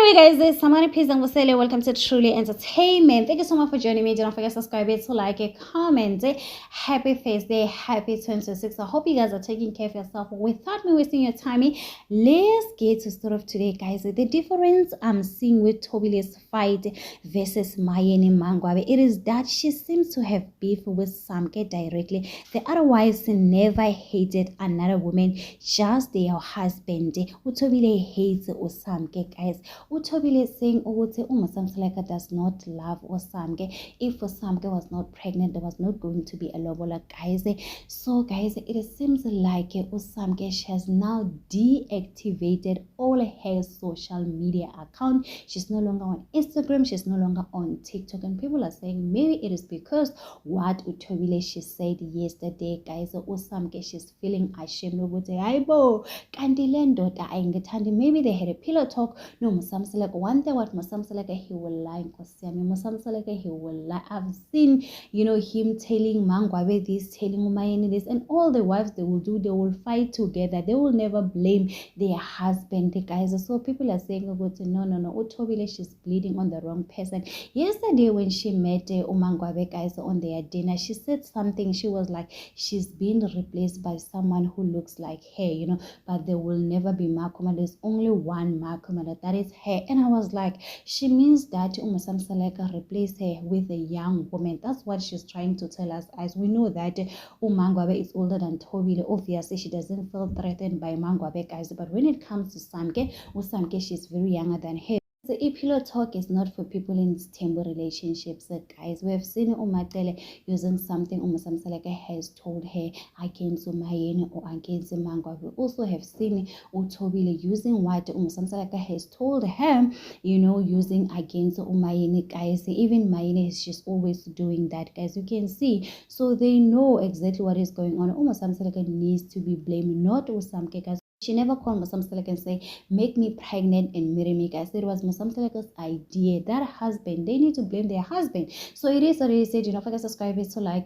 Anyway, guys, this is Samani Peace and Wasele. Welcome to Truly Entertainment. Thank you so much for joining me. Don't forget to subscribe, to like it, comment. Happy Thursday, happy 26. I hope you guys are taking care of yourself. Without me wasting your time, let's get to start off today, guys. The difference I'm seeing with Tobile's fight versus Mayeni Mangwabe, it is that she seems to have beef with Samke directly. They otherwise never hated another woman, just their husband. Utobile hates Usamke, guys. Utobile is saying Umasamseleka does not love Osamke. If Osamke was not pregnant, there was not going to be a lobola, guys. So, guys, it seems like Osamke has now deactivated all her social media account. She's no longer on Instagram. She's no longer on TikTok. And people are saying maybe it is because what Utobile she said yesterday, guys. Osamke, she's feeling ashamed of what aibo. Maybe they had a pillow talk. No, Musamseleka, one day what Musamseleka, he will lie. Musamseleka, he will lie. I've seen, him telling Mangwabe this, telling Umayeni this, and all the wives they will do, they will fight together. They will never blame their husband, the guys. So people are saying, no, Utobile, she's bleeding on the wrong person. Yesterday when she met Umangwabe, guys, on their dinner, she said something. She was like, she's being replaced by someone who looks like her, but there will never be Makuma. There's only one Makuma, that is her. And I was like, she means that Umasamseleka replaced her with a young woman. That's what she's trying to tell us. As we know that Umangwabe is older than Tobile. Obviously, she doesn't feel threatened by Mangwabe, guys. But when it comes to Samke, she's very younger than her. So pillow talk is not for people in stable relationships, guys. We have seen Umatele using something Umasamseleka has told her against Umayeni or against Mangwa. We also have seen Utobile using what Umasamseleka has told her, using against Umayeni, guys. Even Mayeni is just always doing that, guys. You can see. So they know exactly what is going on. Umasamseleka needs to be blamed, not Usamke, guys. She never called Musamseleka and say, make me pregnant and marry me, guys. It was Musamseleka's idea. That husband, they need to blame their husband. So it is already said, forget to subscribe it, so like it.